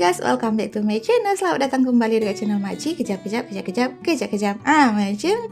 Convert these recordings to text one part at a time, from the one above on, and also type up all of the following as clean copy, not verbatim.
guys, welcome back to my channel. Selamat datang kembali dengan channel Makcik. Kejap, macam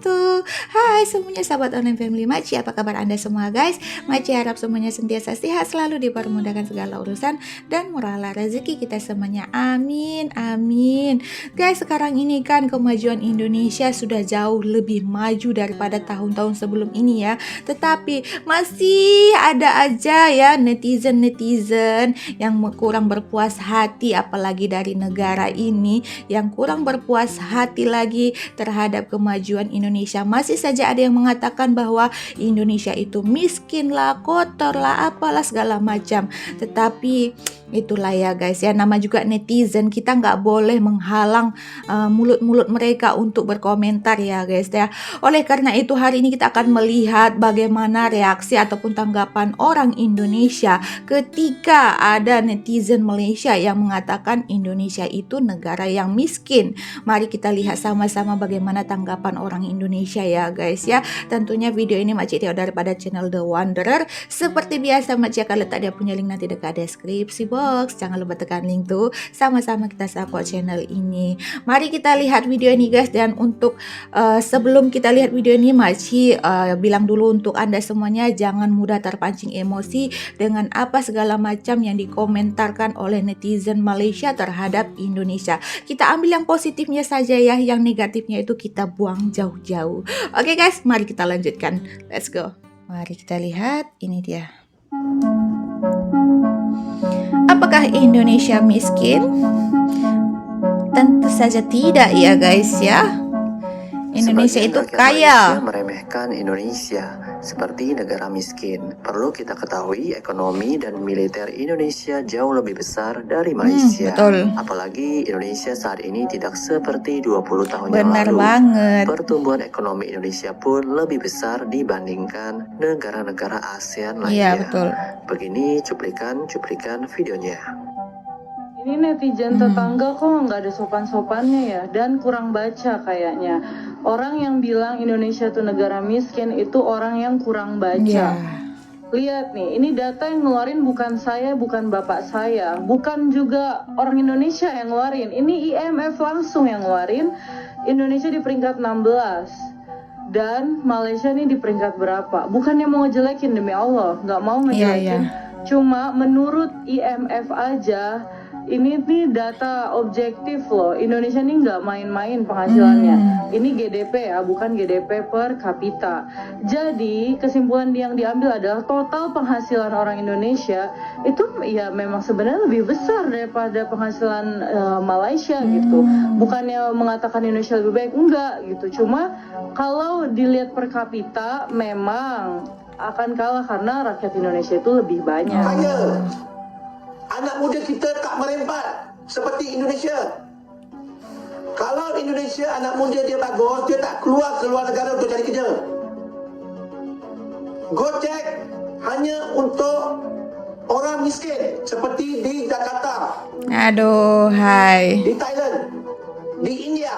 tuh. Hai semuanya sahabat online family Makcik, apa kabar anda semua guys? Makcik harap semuanya sentiasa sehat, selalu dipermudahkan segala urusan dan murahlah rezeki kita semuanya. Amin, amin. Guys, sekarang ini kan kemajuan Indonesia sudah jauh lebih maju daripada tahun-tahun sebelum ini ya. Tetapi masih ada aja ya netizen yang kurang berpuas hati, apalagi dari negara ini yang kurang berpuas hati lagi terhadap kemajuan Indonesia. Masih saja ada yang mengatakan bahwa Indonesia itu miskin lah, kotor lah, apalah segala macam. Tetapi itulah ya guys ya, nama juga netizen, kita nggak boleh menghalang mulut-mulut mereka untuk berkomentar ya guys ya. Oleh karena itu hari ini kita akan melihat bagaimana reaksi ataupun tanggapan orang Indonesia ketika ada netizen Malaysia yang mengatakan Indonesia itu negara yang miskin. Mari kita lihat sama-sama bagaimana tanggapan orang Indonesia ya guys ya. Tentunya video ini Makcik tengok daripada channel The Wanderer. Seperti biasa Makcik akan letak dia punya link nanti dekat deskripsi box. Jangan lupa tekan link tuh. Sama-sama kita support channel ini. Mari kita lihat video ini guys. Dan untuk sebelum kita lihat video ini Makcik bilang dulu untuk anda semuanya, jangan mudah terpancing emosi dengan apa segala macam yang dikomentarkan oleh netizen Malaysia terhadap Indonesia. Kita ambil yang positifnya saja ya, yang negatifnya itu kita buang jauh-jauh. Oke guys, mari kita lanjutkan. Let's go. Mari kita lihat, ini dia. Apakah Indonesia miskin? Tentu saja tidak ya guys ya. Indonesia itu kaya. Malaysia meremehkan Indonesia seperti negara miskin. Perlu kita ketahui ekonomi dan militer Indonesia jauh lebih besar dari Malaysia. Betul. Apalagi Indonesia saat ini tidak seperti 20 tahun yang Benar lalu. banget. Pertumbuhan ekonomi Indonesia pun lebih besar dibandingkan negara-negara ASEAN lainnya. Iya betul. Begini cuplikan videonya. Ini netizen tetangga kok nggak ada sopan-sopannya ya, dan kurang baca kayaknya. Orang yang bilang Indonesia tuh negara miskin itu orang yang kurang baca. Yeah. Lihat nih, ini data yang ngeluarin bukan saya, bukan bapak saya, bukan juga orang Indonesia yang ngeluarin. Ini IMF langsung yang ngeluarin. Indonesia di peringkat 16 dan Malaysia nih di peringkat berapa? Bukannya mau ngejelekin, demi Allah, nggak mau ngejelekin. Cuma menurut IMF aja, ini nih data objektif loh. Indonesia nih nggak main-main penghasilannya. Ini GDP ya, bukan GDP per kapita. Jadi kesimpulan yang diambil adalah total penghasilan orang Indonesia itu ya memang sebenarnya lebih besar daripada penghasilan Malaysia gitu. Bukannya mengatakan Indonesia lebih baik, enggak gitu. Cuma kalau dilihat per kapita memang akan kalah karena rakyat Indonesia itu lebih banyak. Anak muda kita tak merempat seperti Indonesia. Kalau Indonesia anak muda dia bagus, dia tak keluar negara untuk cari kerja. Gojek hanya untuk orang miskin seperti di Jakarta. Aduh, hai. Di Thailand, di India,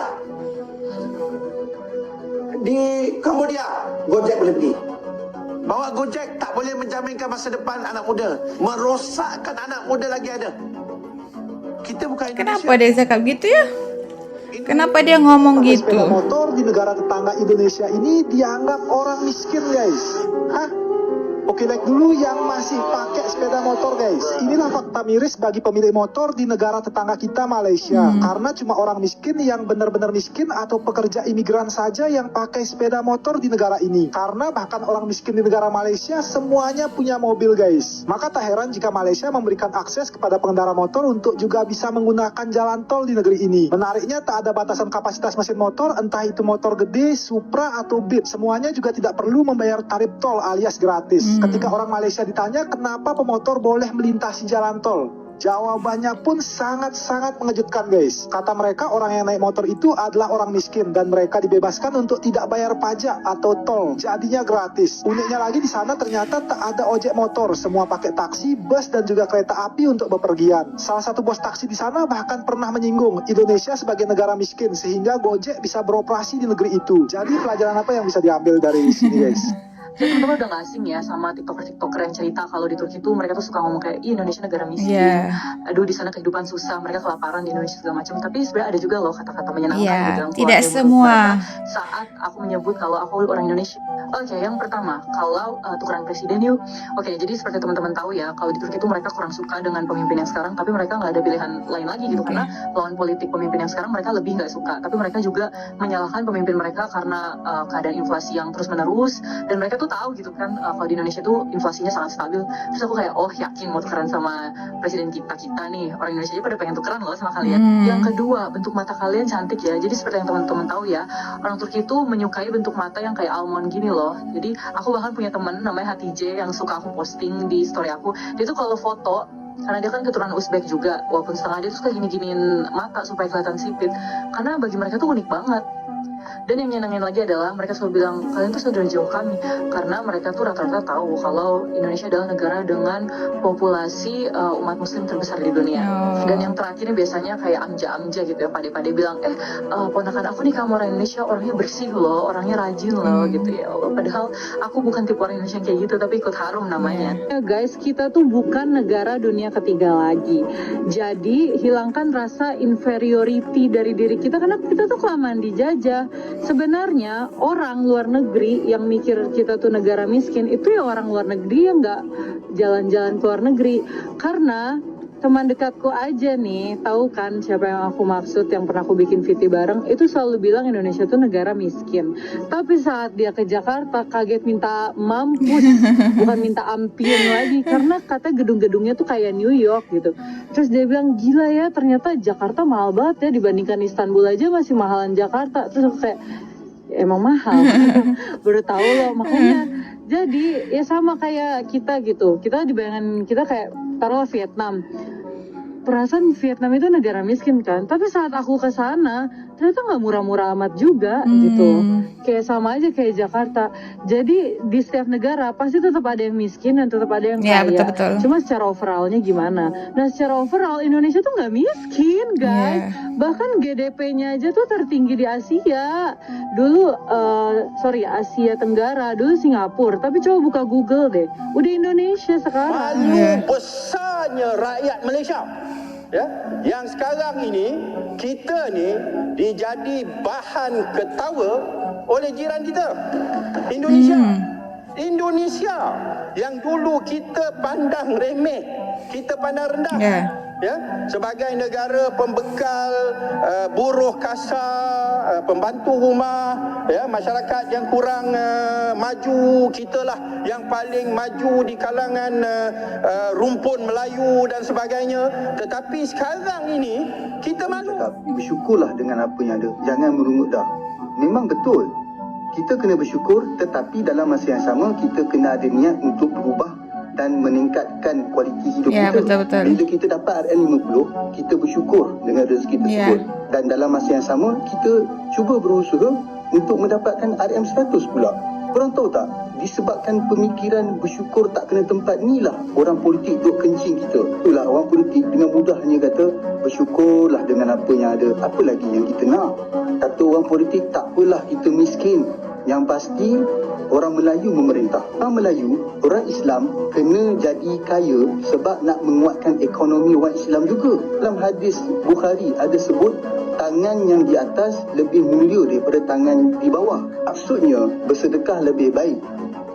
di Cambodia, Gojek boleh pergi. Bahawa Gojek tak boleh menjaminkan masa depan anak muda, merosakkan anak muda lagi ada. Kita bukan Indonesia. Kenapa dia cakap gitu ya? Kenapa dia ngomong gitu? Sepeda motor di negara tetangga Indonesia ini dianggap orang miskin guys. Hah? Oke, like dulu yang masih pakai sepeda motor guys. Inilah fakta miris bagi pemilik motor di negara tetangga kita Malaysia. Karena cuma orang miskin yang benar-benar miskin atau pekerja imigran saja yang pakai sepeda motor di negara ini. Karena bahkan orang miskin di negara Malaysia semuanya punya mobil guys. Maka tak heran jika Malaysia memberikan akses kepada pengendara motor untuk juga bisa menggunakan jalan tol di negeri ini. Menariknya tak ada batasan kapasitas mesin motor, entah itu motor gede, Supra atau Beat. Semuanya juga tidak perlu membayar tarif tol alias gratis. Ketika orang Malaysia ditanya kenapa pemotor boleh melintasi jalan tol, jawabannya pun sangat-sangat mengejutkan guys. Kata mereka orang yang naik motor itu adalah orang miskin dan mereka dibebaskan untuk tidak bayar pajak atau tol, jadinya gratis. Uniknya lagi di sana ternyata tak ada ojek motor, semua pakai taksi, bus dan juga kereta api untuk bepergian. Salah satu bos taksi di sana bahkan pernah menyinggung Indonesia sebagai negara miskin sehingga Gojek bisa beroperasi di negeri itu. Jadi pelajaran apa yang bisa diambil dari sini guys? Jadi teman-teman udah gak asing ya sama tiktoker yang cerita kalau di Turki tuh mereka tuh suka ngomong kayak, "Ih, Indonesia negara miskin, aduh di sana kehidupan susah, mereka kelaparan di Indonesia segala macam." Tapi sebenarnya ada juga loh kata-kata menyenangkan Iya, di dalam tidak keluarga semua. mereka saat aku menyebut kalau aku orang Indonesia. Oke, yang pertama, kalau tukeran presiden yuk. Oke, jadi seperti teman-teman tahu ya, kalau di Turki itu mereka kurang suka dengan pemimpin yang sekarang, tapi mereka nggak ada pilihan lain lagi gitu, karena lawan politik pemimpin yang sekarang mereka lebih nggak suka. Tapi mereka juga menyalahkan pemimpin mereka karena keadaan inflasi yang terus menerus, dan mereka tuh tahu gitu kan kalau di Indonesia tuh inflasinya sangat stabil. Terus aku kayak, oh yakin mau tukeran sama presiden kita nih, orang Indonesia aja pada pengen tukeran loh sama kalian. Yang kedua, bentuk mata kalian cantik ya. Jadi seperti yang teman-teman tahu ya, orang Turki itu menyukai bentuk mata yang kayak almond gini loh. Jadi aku bahkan punya teman namanya Hatice yang suka aku posting di story aku. Dia tuh kalau foto, karena dia kan keturunan Uzbek juga, walaupun setengah, dia tuh suka gini-giniin mata supaya kelihatan sipit. Karena bagi mereka tuh unik banget. Dan yang nyenengin lagi adalah mereka selalu bilang, kalian tuh saudara jauh kami, karena mereka tuh rata-rata tahu kalau Indonesia adalah negara dengan populasi umat muslim terbesar di dunia. Dan yang terakhir ini biasanya kayak amja-amja gitu ya, pade-pade bilang, ponakan aku nih kamu orang Indonesia, orangnya bersih loh, orangnya rajin loh gitu ya Allah. Padahal aku bukan tipe orang Indonesia kayak gitu, tapi ikut harum namanya. Ya guys, kita tuh bukan negara dunia ketiga lagi. Jadi hilangkan rasa inferiority dari diri kita, karena kita tuh kelamaan dijajah. Sebenarnya orang luar negeri yang mikir kita tuh negara miskin itu ya orang luar negeri yang nggak jalan-jalan ke luar negeri. Karena teman dekatku aja nih, tahu kan siapa yang aku maksud, yang pernah aku bikin VT bareng, itu selalu bilang Indonesia tuh negara miskin. Tapi saat dia ke Jakarta kaget minta mampus, bukan minta ampun lagi, karena kata gedung-gedungnya tuh kayak New York gitu. Terus dia bilang, gila ya ternyata Jakarta mahal banget ya, dibandingkan Istanbul aja masih mahalan Jakarta. Terus aku kayak, emang mahal. Baru tahu loh, makanya jadi ya sama kayak kita gitu. Kita dibayangkan kita kayak taruh Vietnam. Perasaan Vietnam itu negara miskin kan, tapi saat aku ke sana ternyata nggak murah-murah amat juga gitu. Kayak sama aja kayak Jakarta. Jadi di setiap negara pasti tetap ada yang miskin dan tetap ada yang kaya. Betul. Cuma secara overallnya gimana? Nah secara overall Indonesia tuh nggak miskin guys. Bahkan GDP-nya aja tuh tertinggi di Asia. Dulu Asia Tenggara, dulu Singapura. Tapi coba buka Google deh, udah Indonesia sekarang. Malu besarnya rakyat Malaysia. Ya, yang sekarang ini kita ni dijadi bahan ketawa oleh jiran kita. Indonesia yang dulu kita pandang remeh, kita pandang rendah. Ya, sebagai negara pembekal buruh kasar, pembantu rumah, ya, masyarakat yang kurang maju, kitalah yang paling maju di kalangan rumpun Melayu dan sebagainya. Tetapi sekarang ini kita malu. Bersyukurlah dengan apa yang ada, jangan merungut dah. Memang betul, kita kena bersyukur, tetapi dalam masa yang sama kita kena ada niat untuk berubah dan meningkatkan kualiti hidup kita. Betul. Bila kita dapat RM50, kita bersyukur dengan rezeki tersebut. Dan dalam masa yang sama, kita cuba berusaha untuk mendapatkan RM100 pula. Korang tahu tak, disebabkan pemikiran bersyukur tak kena tempat ni lah orang politik duk kencing kita. Itulah orang politik dengan mudahnya kata, bersyukurlah dengan apa yang ada. Apa lagi yang kita nak? Kata orang politik, tak apalah kita miskin. Yang pasti orang Melayu memerintah. Orang Melayu, orang Islam kena jadi kaya sebab nak menguatkan ekonomi orang Islam juga. Dalam hadis Bukhari ada sebut tangan yang di atas lebih mulia daripada tangan di bawah. Maksudnya bersedekah lebih baik.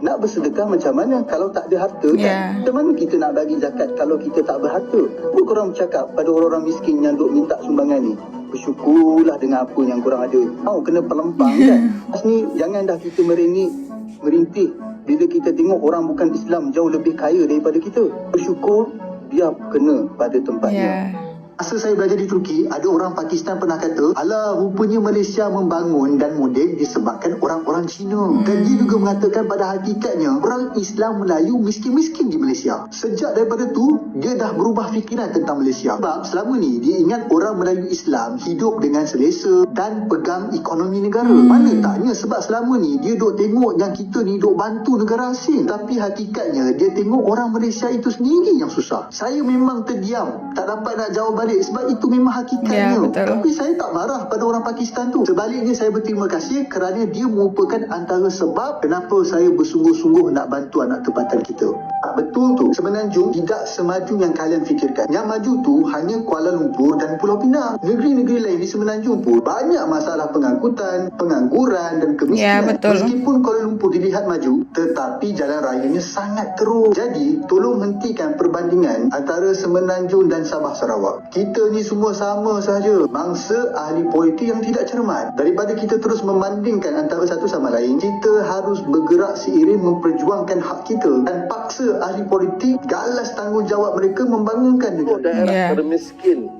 Nak bersedekah macam mana kalau tak ada harta kan? Macam mana kita nak bagi zakat kalau kita tak berharta? Apa korang bercakap pada orang-orang miskin yang duk minta sumbangan ni? Bersyukurlah dengan apa yang korang ada. Kena pelempang kan? Ni jangan dah kita merintih bila kita tengok orang bukan Islam jauh lebih kaya daripada kita. Bersyukur, biar kena pada tempatnya. Masa saya belajar di Turki, ada orang Pakistan pernah kata, alah rupanya Malaysia membangun dan moden disebabkan orang-orang Cina. Dan dia juga mengatakan pada hakikatnya, orang Islam Melayu miskin-miskin di Malaysia. Sejak daripada tu, dia dah berubah fikiran tentang Malaysia. Sebab selama ni, dia ingat orang Melayu Islam hidup dengan selesa dan pegang ekonomi negara. Mana taknya sebab selama ni, dia duk tengok yang kita ni duk bantu negara asing. Tapi hakikatnya, dia tengok orang Malaysia itu sendiri yang susah. Saya memang terdiam, tak dapat nak jawab balik. balik sebab itu memang hakikatnya. Ya, betul. Tapi saya tak marah pada orang Pakistan tu. Sebaliknya saya berterima kasih kerana dia merupakan antara sebab kenapa saya bersungguh-sungguh nak bantu anak tempatan kita. Betul tu, Semenanjung tidak semaju yang kalian fikirkan. Yang maju tu hanya Kuala Lumpur dan Pulau Pinang. Negeri-negeri lain di Semenanjung pun banyak masalah pengangkutan, pengangguran dan kemiskinan. Ya, betul. Meskipun Kuala Lumpur dilihat maju, tetapi jalan rayanya sangat teruk. Jadi, tolong hentikan perbandingan antara Semenanjung dan Sabah Sarawak. Kita ni semua sama sahaja. Bangsa ahli politik yang tidak cermat. Daripada kita terus membandingkan antara satu sama lain, kita harus bergerak seiring memperjuangkan hak kita dan paksa ahli politik galas tanggungjawab mereka membangunkan negara. Daerah termiskin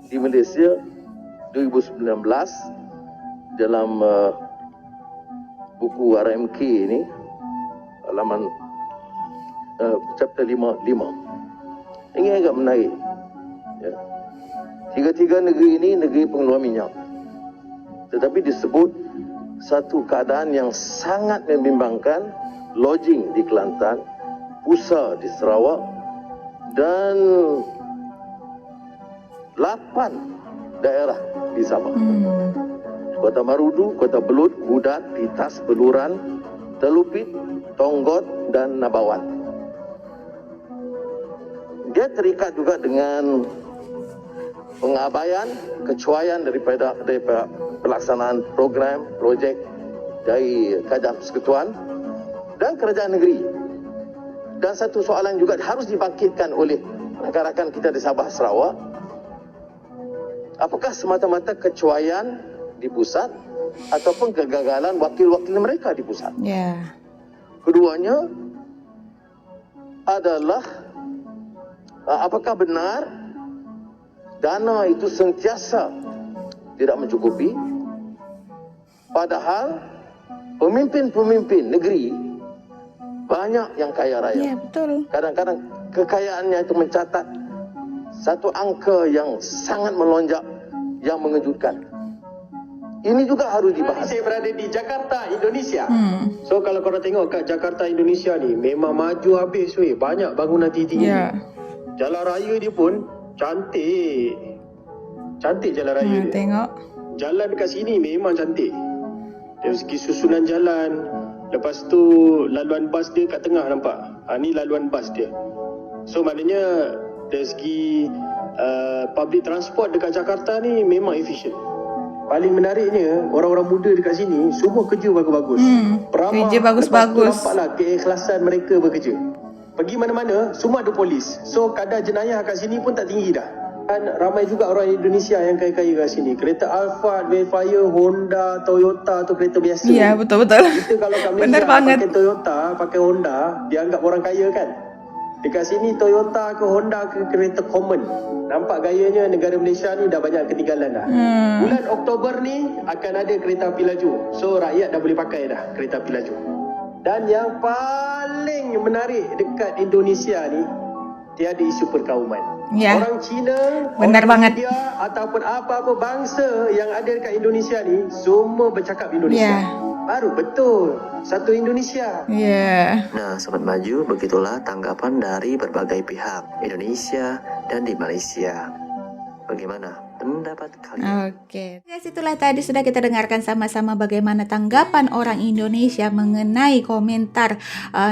di Malaysia 2019 dalam buku RMK ni halaman chapter 55 ini agak menarik ya. Tiga-tiga negeri ini negeri pengeluar minyak, tetapi disebut satu keadaan yang sangat membimbangkan, lodging di Kelantan, Pusa di Sarawak dan 8 daerah di Sabah. Kota Marudu, Kota Belud, Budat, Pitas, Beluran, Telupit, Tonggot dan Nabawan. Dia terikat juga dengan pengabaian, kecuaian daripada pelaksanaan program, projek dari Kerajaan Persekutuan dan Kerajaan Negeri. Dan satu soalan juga harus dibangkitkan oleh rakan-rakan kita di Sabah Sarawak. Apakah semata-mata kecuaian di pusat ataupun kegagalan wakil-wakil mereka di pusat? Keduanya adalah apakah benar dana itu sentiasa tidak mencukupi, padahal pemimpin-pemimpin negeri banyak yang kaya raya. Betul. Kadang-kadang kekayaannya itu mencatat satu angka yang sangat melonjak, yang mengejutkan. Ini juga harus dibahas. Saya berada di Jakarta, Indonesia. So kalau korang tengok kat Jakarta, Indonesia ni memang maju habis weh. Banyak bangunan tinggi-tinggi. Jalan raya dia pun cantik. Cantik jalan raya dia. Tengok. Jalan dekat sini memang cantik. Dari segi susunan jalan. Lepas tu laluan bas dia kat tengah nampak. Ni laluan bas dia. So maknanya dari segi public transport dekat Jakarta ni memang efisien. Paling menariknya, orang-orang muda dekat sini semua kerja bagus-bagus. Kerja bagus-bagus. Nampaklah keikhlasan mereka bekerja. Pergi mana-mana, semua ada polis. So kadar jenayah kat sini pun tak tinggi dah. Dan ramai juga orang Indonesia yang kaya-kaya kat sini. Kereta Alphard, Wayfire, Honda, Toyota tu kereta biasa. Ya, betul-betul. Kita kalau kat Malaysia pakai Toyota, pakai Honda, dianggap orang kaya kan? Dekat sini Toyota ke Honda ke kereta common. Nampak gayanya negara Malaysia ni dah banyak ketinggalan dah. Bulan Oktober ni akan ada kereta api laju. So rakyat dah boleh pakai dah kereta api laju. Dan yang paling menarik dekat Indonesia ni, tiada isu perkauman. Orang Cina, benar orang banget. India ataupun apa-apa bangsa yang ada dekat Indonesia ni semua bercakap Indonesia. Baru betul satu Indonesia. Nah, Sobat Maju, begitulah tanggapan dari berbagai pihak Indonesia dan di Malaysia. Bagaimana pendapat kalian? Oke. Guys, itulah tadi sudah kita dengarkan sama-sama bagaimana tanggapan orang Indonesia mengenai komentar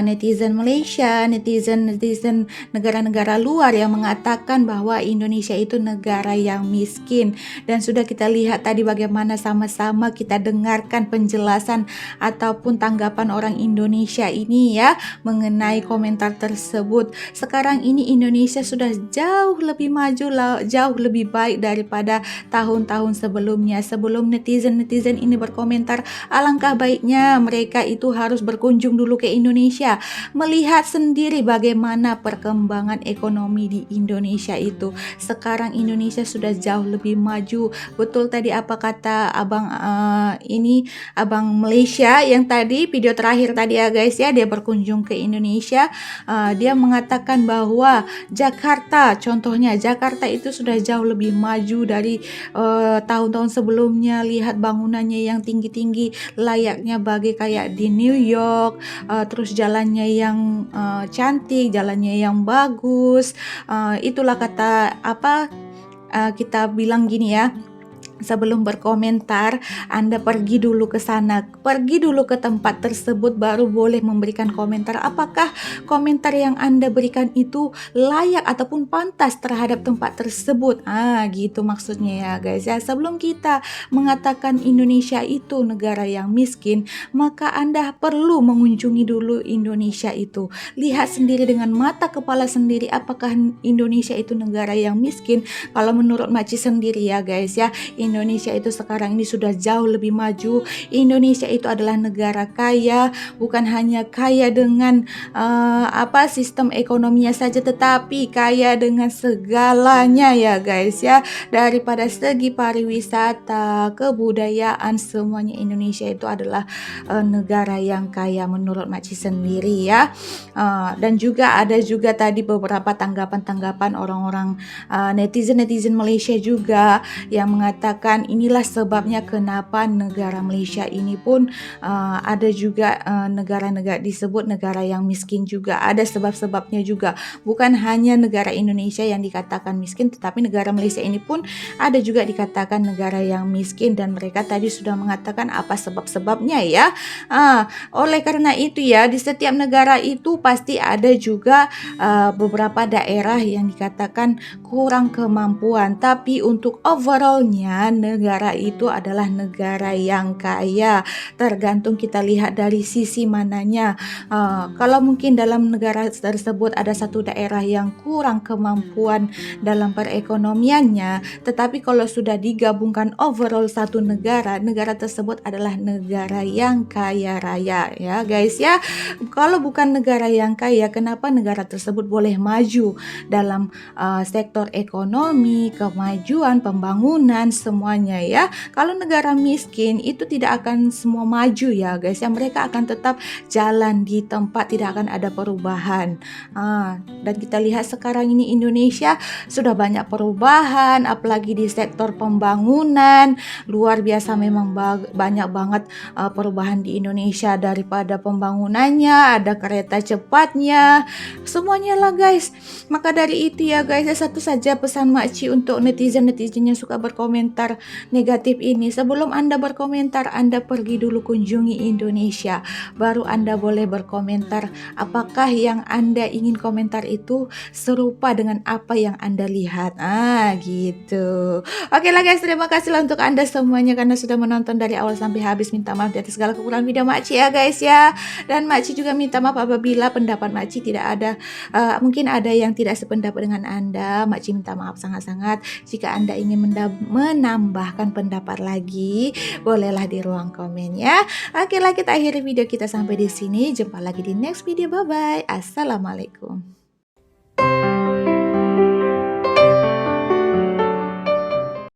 netizen Malaysia, netizen negara-negara luar yang mengatakan bahwa Indonesia itu negara yang miskin. Dan sudah kita lihat tadi bagaimana sama-sama kita dengarkan penjelasan ataupun tanggapan orang Indonesia ini ya mengenai komentar tersebut. Sekarang ini Indonesia sudah jauh lebih maju, jauh lebih baik daripada tahun-tahun sebelumnya. Sebelum netizen ini berkomentar, alangkah baiknya mereka itu harus berkunjung dulu ke Indonesia, melihat sendiri bagaimana perkembangan ekonomi di Indonesia itu. Sekarang Indonesia sudah jauh lebih maju. Betul tadi apa kata abang abang Malaysia yang tadi video terakhir tadi ya guys ya, dia berkunjung ke Indonesia. Dia mengatakan bahwa Jakarta, contohnya Jakarta itu sudah jauh lebih maju dari tahun-tahun sebelumnya. Lihat bangunannya yang tinggi-tinggi layaknya bagi kayak di New York, terus jalannya yang cantik, jalannya yang bagus. Itulah kata kita bilang gini ya, sebelum berkomentar, Anda pergi dulu ke sana, pergi dulu ke tempat tersebut, baru boleh memberikan komentar. Apakah komentar yang Anda berikan itu layak ataupun pantas terhadap tempat tersebut? Gitu maksudnya ya guys ya. Sebelum kita mengatakan Indonesia itu negara yang miskin, maka Anda perlu mengunjungi dulu Indonesia itu. Lihat sendiri dengan mata kepala sendiri, apakah Indonesia itu negara yang miskin? Kalau menurut Maci sendiri ya guys ya, Indonesia itu sekarang ini sudah jauh lebih maju. Indonesia itu adalah negara kaya, bukan hanya kaya dengan sistem ekonominya saja, tetapi kaya dengan segalanya ya guys ya. Daripada segi pariwisata, kebudayaan, semuanya Indonesia itu adalah negara yang kaya menurut Maci sendiri ya. Dan juga ada juga tadi beberapa tanggapan-tanggapan orang-orang netizen Malaysia juga yang mengatakan inilah sebabnya kenapa negara Malaysia ini pun ada juga negara-negara disebut negara yang miskin juga. Ada sebab-sebabnya juga. Bukan hanya negara Indonesia yang dikatakan miskin, tetapi negara Malaysia ini pun ada juga dikatakan negara yang miskin, dan mereka tadi sudah mengatakan apa sebab-sebabnya ya. Oleh karena itu ya, di setiap negara itu pasti ada juga beberapa daerah yang dikatakan kurang kemampuan, tapi untuk overallnya negara itu adalah negara yang kaya. Tergantung kita lihat dari sisi mananya. Kalau mungkin dalam negara tersebut ada satu daerah yang kurang kemampuan dalam perekonomiannya, tetapi kalau sudah digabungkan overall satu negara tersebut adalah negara yang kaya raya ya guys ya. Kalau bukan negara yang kaya, kenapa negara tersebut boleh maju dalam sektor ekonomi, kemajuan, pembangunan, semuanya ya. Kalau negara miskin itu tidak akan semua maju ya guys ya. Mereka akan tetap jalan di tempat, tidak akan ada perubahan. Dan kita lihat sekarang ini Indonesia sudah banyak perubahan, apalagi di sektor pembangunan. Luar biasa, memang banyak banget perubahan di Indonesia. Daripada pembangunannya, ada kereta cepatnya, semuanya lah guys. Maka dari itu ya guys, satu saja pesan Makci untuk netizen yang suka berkomentar negatif ini. Sebelum Anda berkomentar, Anda pergi dulu kunjungi Indonesia, baru Anda boleh berkomentar apakah yang Anda ingin komentar itu serupa dengan apa yang Anda lihat. Gitu. Oke lah guys, terima kasih lah untuk Anda semuanya karena sudah menonton dari awal sampai habis. Minta maaf di atas segala kekurangan video Makci ya guys ya. Dan Makci juga minta maaf apabila pendapat Makci tidak ada, mungkin ada yang tidak sependapat dengan Anda. Makci minta maaf sangat-sangat. Jika Anda ingin menambahkan pendapat lagi, bolehlah di ruang komen ya. Oke lah, kita akhiri video kita sampai di sini. Jumpa lagi di next video. Bye bye. Assalamualaikum.